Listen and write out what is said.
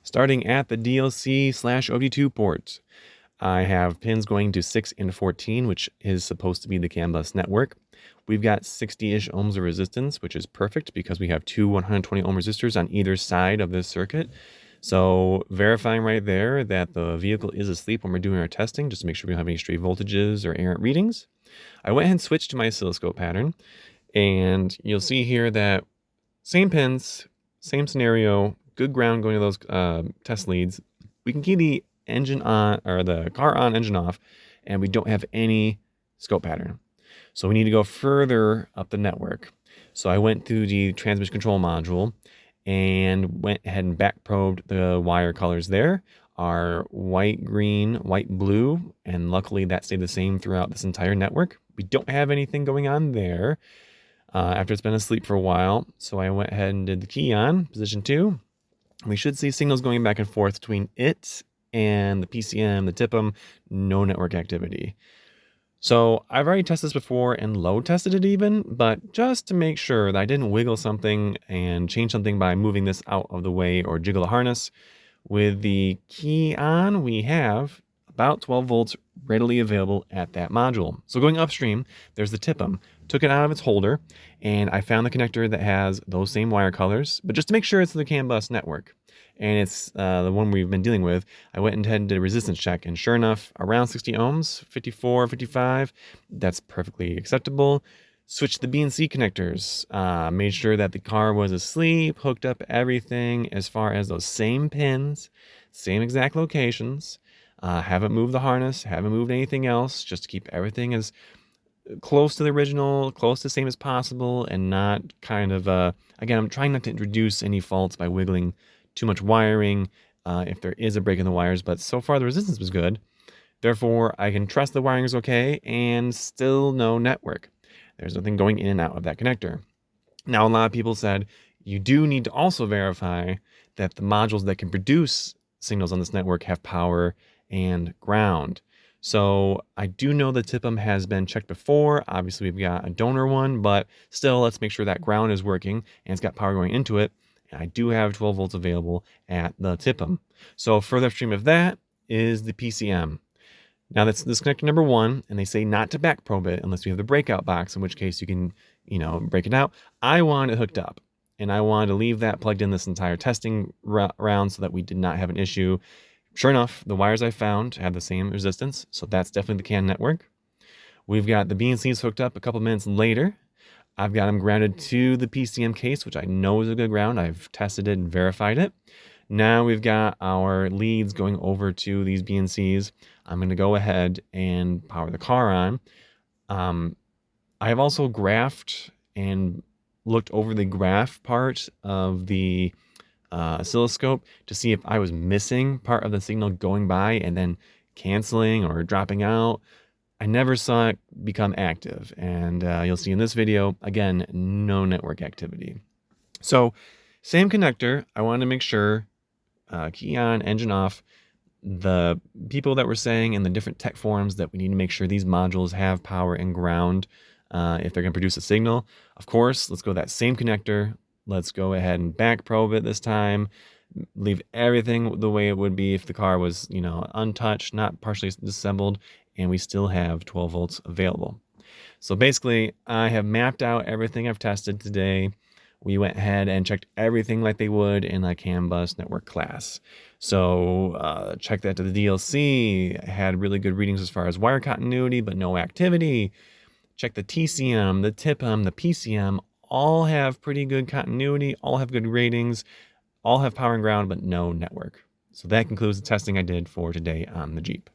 Starting at the DLC/OBD2 port, I have pins going to 6 and 14, which is supposed to be the CAN bus network. We've got 60-ish ohms of resistance, which is perfect because we have two 120 ohm resistors on either side of this circuit. So verifying right there that the vehicle is asleep when we're doing our testing, just to make sure we don't have any stray voltages or errant readings. I went ahead and switched to my oscilloscope pattern, and you'll see here that same pins, same scenario, good ground going to those test leads. We can keep the engine on, or the car on, engine off, and we don't have any scope pattern. So we need to go further up the network. So I went through the transmission control module and went ahead and back probed the wire colors there are white, green, white, blue, and luckily that stayed the same throughout this entire network. We don't have anything going on there after it's been asleep for a while. So I went ahead and did the key on, position 2. We should see signals going back and forth between it and the PCM, the TIPM, no network activity. So I've already tested this before and load tested it even, but just to make sure that I didn't wiggle something and change something by moving this out of the way or jiggle the harness. With the key on, we have about 12 volts readily available at that module. So going upstream, there's the TIPM. Took it out of its holder, and I found the connector that has those same wire colors, but just to make sure it's the CAN bus network. And it's the one we've been dealing with. I went ahead and did a resistance check, and sure enough, around 60 ohms, 54, 55, that's perfectly acceptable. Switched the BNC connectors, made sure that the car was asleep, hooked up everything as far as those same pins, same exact locations. Haven't moved the harness, haven't moved anything else, just to keep everything as close to the original, close to the same as possible, and not kind of, again, I'm trying not to introduce any faults by wiggling too much wiring if there is a break in the wires, but so far the resistance was good. Therefore, I can trust the wiring is okay and still no network. There's nothing going in and out of that connector. Now, a lot of people said you do need to also verify that the modules that can produce signals on this network have power and ground. So I do know the TIPM has been checked before. Obviously, we've got a donor one, but still, let's make sure that ground is working and it's got power going into it. And I do have 12 volts available at the TIPM. So further upstream of that is the PCM. Now that's this connector number 1, and they say not to back probe it unless you have the breakout box, in which case you can, break it out. I want it hooked up, and I wanted to leave that plugged in this entire testing round so that we did not have an issue. Sure enough, the wires I found have the same resistance, so that's definitely the CAN network. We've got the BNCs hooked up a couple minutes later. I've got them grounded to the PCM case, which I know is a good ground. I've tested it and verified it. Now we've got our leads going over to these BNCs. I'm going to go ahead and power the car on. I have also graphed and looked over the graph part of the oscilloscope to see if I was missing part of the signal going by and then canceling or dropping out. I never saw it become active, and you'll see in this video, again, no network activity. So same connector, I wanted to make sure, key on, engine off. The people that were saying in the different tech forums that we need to make sure these modules have power and ground if they're going to produce a signal. Of course, let's go that same connector. Let's go ahead and back probe it this time. Leave everything the way it would be if the car was, untouched, not partially disassembled, and we still have 12 volts available. So basically, I have mapped out everything I've tested today. We went ahead and checked everything like they would in a CAN bus network class. So checked that to the DLC, had really good readings as far as wire continuity, but no activity. Check the TCM, the TIPM, the PCM, all have pretty good continuity, all have good ratings, all have power and ground, but no network. So that concludes the testing I did for today on the Jeep.